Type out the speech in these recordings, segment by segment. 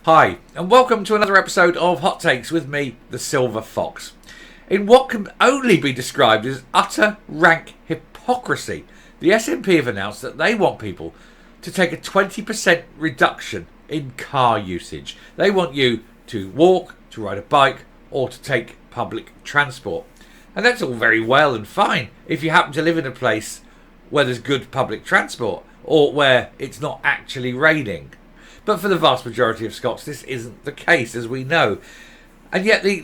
Hi, and welcome to another episode of Hot Takes with me, the Silver Fox. In what can only be described as utter rank hypocrisy, the SNP have announced that they want people to take a 20% reduction in car usage. They want you to walk, to ride a bike, or to take public transport. And that's all very well and fine if you happen to live in a place where there's good public transport or where it's not actually raining. But for the vast majority of Scots, this isn't the case, as we know. And yet the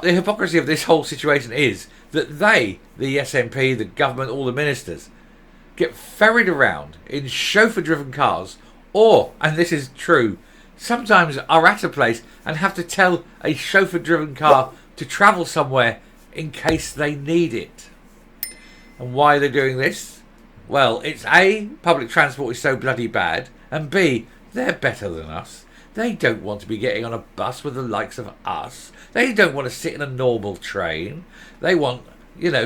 hypocrisy of this whole situation is that they, the SNP, the government, all the ministers, get ferried around in chauffeur-driven cars or, and this is true, sometimes are at a place and have to tell a chauffeur-driven car to travel somewhere in case they need it. And why are they doing this? Well, it's A, public transport is so bloody bad, and B, they're better than us. They don't want to be getting on a bus with the likes of us. They don't want to sit in a normal train. They want,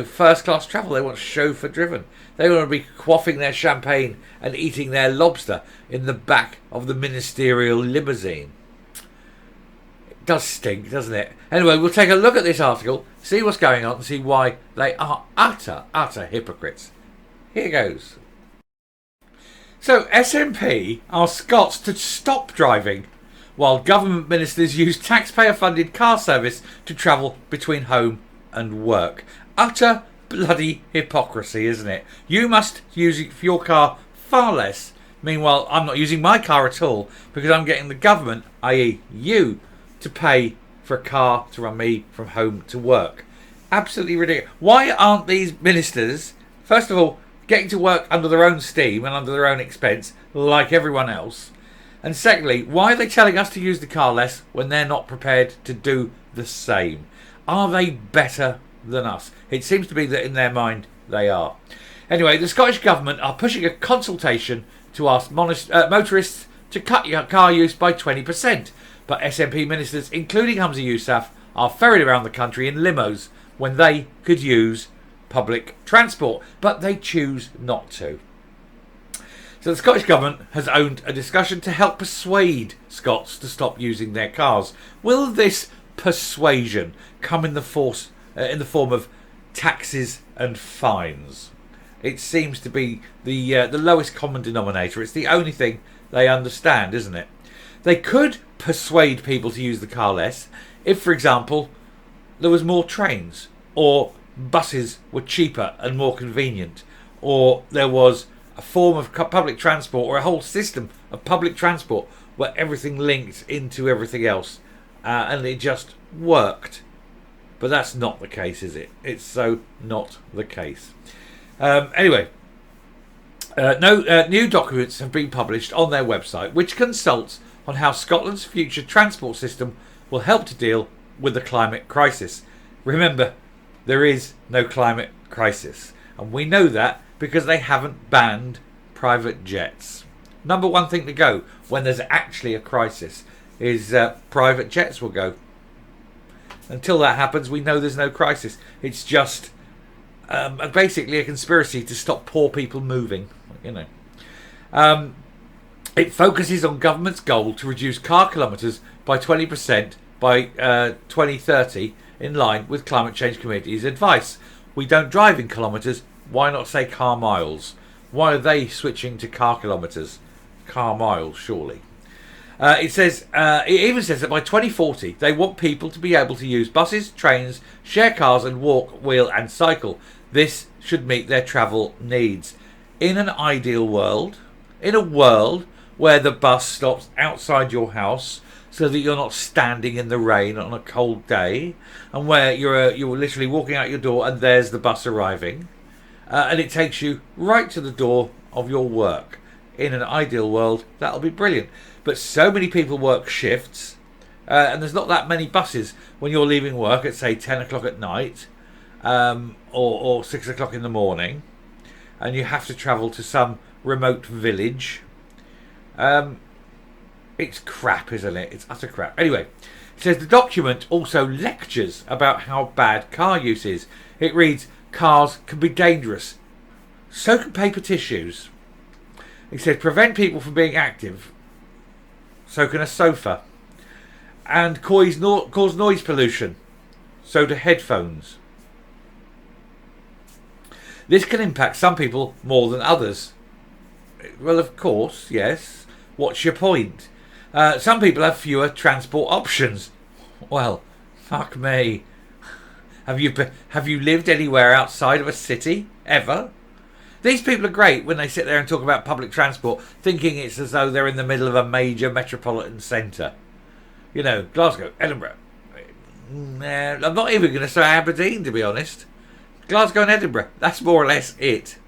first class travel. They want chauffeur driven. They want to be quaffing their champagne and eating their lobster in the back of the ministerial limousine. It does stink, doesn't it? Anyway, we'll take a look at this article, see what's going on, and see why they are utter hypocrites. Here goes. So SNP asked Scots to stop driving while government ministers use taxpayer-funded car service to travel between home and work. Utter bloody hypocrisy, isn't it? You must use your car far less. Meanwhile, I'm not using my car at all because I'm getting the government, i.e. you, to pay for a car to run me from home to work. Absolutely ridiculous. Why aren't these ministers, first of all, getting to work under their own steam and under their own expense, like everyone else? And secondly, why are they telling us to use the car less when they're not prepared to do the same? Are they better than us? It seems to be that in their mind they are. Anyway, the Scottish Government are pushing a consultation to ask motorists to cut your car use by 20%. But SNP ministers, including Humza Yousaf, are ferried around the country in limos when they could use public transport, but they choose not to. So the Scottish Government has owned a discussion to help persuade Scots to stop using their cars. Will this persuasion come in the form of taxes and fines? It seems to be the lowest common denominator. It's the only thing they understand, isn't it? They could persuade people to use the car less if, for example, there was more trains, or buses were cheaper and more convenient, or there was a form of public transport or a whole system of public transport where everything linked into everything else and it just worked. But that's not the case, is it? It's so not the case. Anyway, new documents have been published on their website which consults on how Scotland's future transport system will help to deal with the climate crisis. Remember, there is no climate crisis, and we know that because they haven't banned private jets. Number one thing to go when there's actually a crisis is private jets will go. Until that happens, we know there's no crisis. It's just basically a conspiracy to stop poor people moving. It focuses on government's goal to reduce car kilometres by 20% by 2030, in line with Climate Change Committee's advice. We don't drive in kilometres, why not say car miles? Why are they switching to car kilometres? Car miles, surely. It even says that by 2040 they want people to be able to use buses, trains, share cars and walk, wheel and cycle. This should meet their travel needs. In an ideal world, in a world where the bus stops outside your house so that you're not standing in the rain on a cold day, and where you're literally walking out your door and there's the bus arriving, and it takes you right to the door of your work. In an ideal world, that'll be brilliant. But so many people work shifts, and there's not that many buses when you're leaving work at, say, 10 o'clock at night, or 6 o'clock in the morning, and you have to travel to some remote village. It's crap, isn't it? It's utter crap. Anyway, it says the document also lectures about how bad car use is. It reads, cars can be dangerous. So can paper tissues. It says prevent people from being active. So can a sofa. and cause noise pollution. So do headphones. This can impact some people more than others. Well, of course, yes. What's your point? Some people have fewer transport options. Well, fuck me. Have you lived anywhere outside of a city ever? These people are great when they sit there and talk about public transport, thinking it's as though they're in the middle of a major metropolitan centre. You know, Glasgow, Edinburgh. Nah, I'm not even going to say Aberdeen, to be honest. Glasgow and Edinburgh, that's more or less it.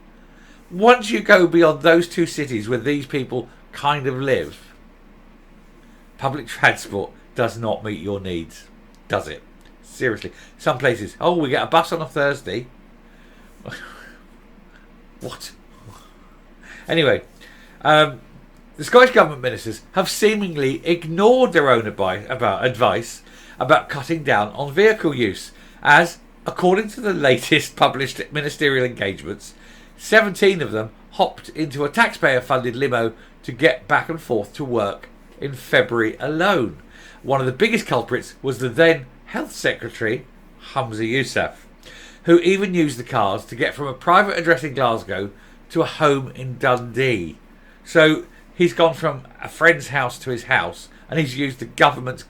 Once you go beyond those two cities where these people kind of live, public transport does not meet your needs, does it? Seriously. Some places, oh, we get a bus on a Thursday. What? Anyway, the Scottish Government ministers have seemingly ignored their own advice about cutting down on vehicle use, as, according to the latest published ministerial engagements, 17 of them hopped into a taxpayer-funded limo to get back and forth to work in February alone. One of the biggest culprits was the then Health Secretary, Humza Yousaf, who even used the cars to get from a private address in Glasgow to a home in Dundee. So he's gone from a friend's house to his house, and he's used the government's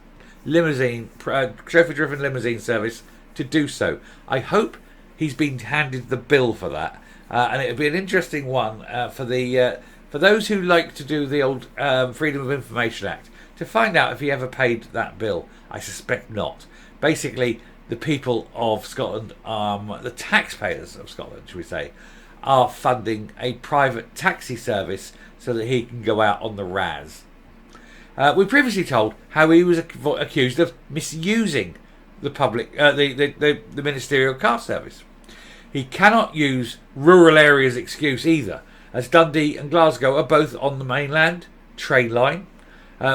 limousine, chauffeur-driven limousine service to do so. I hope he's been handed the bill for that, and it'll be an interesting one for those who like to do the old Freedom of Information Act to find out if he ever paid that bill. I suspect not. Basically, the people of Scotland, the taxpayers of Scotland, should we say, are funding a private taxi service so that he can go out on the Raz. We previously told how he was accused of misusing the public, the ministerial car service. He cannot use rural areas excuse either, as Dundee and Glasgow are both on the mainland train line,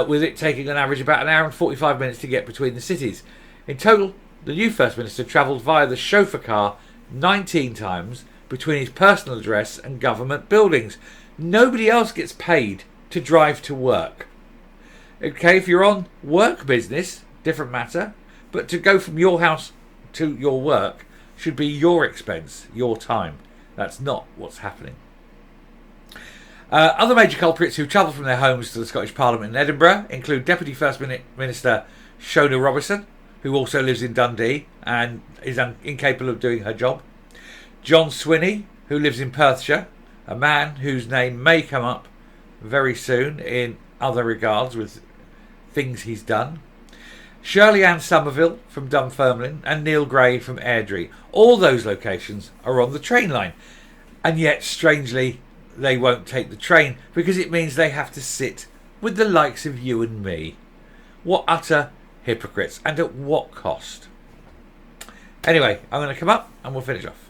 with it taking an average about an hour and 45 minutes to get between the cities. In total, the new First Minister travelled via the chauffeur car 19 times between his personal address and government buildings. Nobody else gets paid to drive to work. Okay, if you're on work business, different matter, but to go from your house to your work should be your expense, your time. That's not what's happening. Other major culprits who travel from their homes to the Scottish Parliament in Edinburgh include Deputy First Minister Shona Robertson, who also lives in Dundee and is incapable of doing her job. John Swinney, who lives in Perthshire, a man whose name may come up very soon in other regards with things he's done. Shirley Ann Somerville from Dunfermline and Neil Gray from Airdrie. All those locations are on the train line. And yet, strangely, they won't take the train because it means they have to sit with the likes of you and me. What utter hypocrites, and at what cost? Anyway, I'm going to come up and we'll finish off.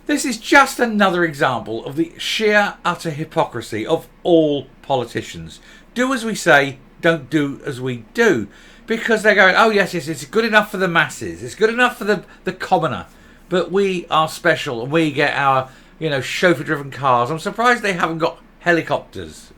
This is just another example of the sheer utter hypocrisy of all politicians. Do as we say, don't do as we do. Because they're going, oh yes, it's good enough for the masses, it's good enough for the commoner, but we are special and we get our, chauffeur-driven cars. I'm surprised they haven't got helicopters,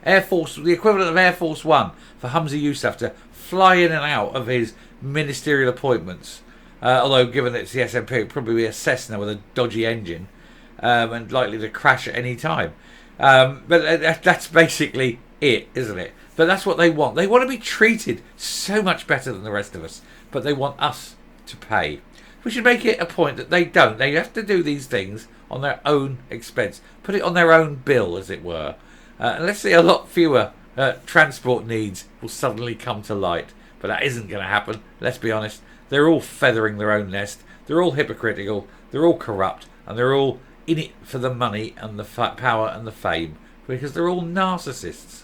Air Force, the equivalent of Air Force One for Humza Yousaf to fly in and out of his ministerial appointments. Although, given that it's the SNP, it would probably be a Cessna with a dodgy engine and likely to crash at any time. But that's basically it, isn't it? But that's what they want. They want to be treated so much better than the rest of us, but they want us to pay. We should make it a point that they don't. They have to do these things on their own expense. Put it on their own bill, as it were. And let's see, a lot fewer transport needs will suddenly come to light. But that isn't going to happen. Let's be honest. They're all feathering their own nest. They're all hypocritical. They're all corrupt. And they're all in it for the money and the power and the fame. Because they're all narcissists.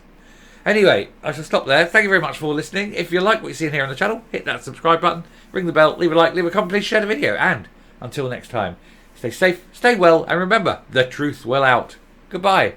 Anyway, I shall stop there. Thank you very much for listening. If you like what you're seeing here on the channel, hit that subscribe button. Ring the bell. Leave a like. Leave a comment. Please share the video. And until next time, stay safe, stay well. And remember, the truth will out. Goodbye.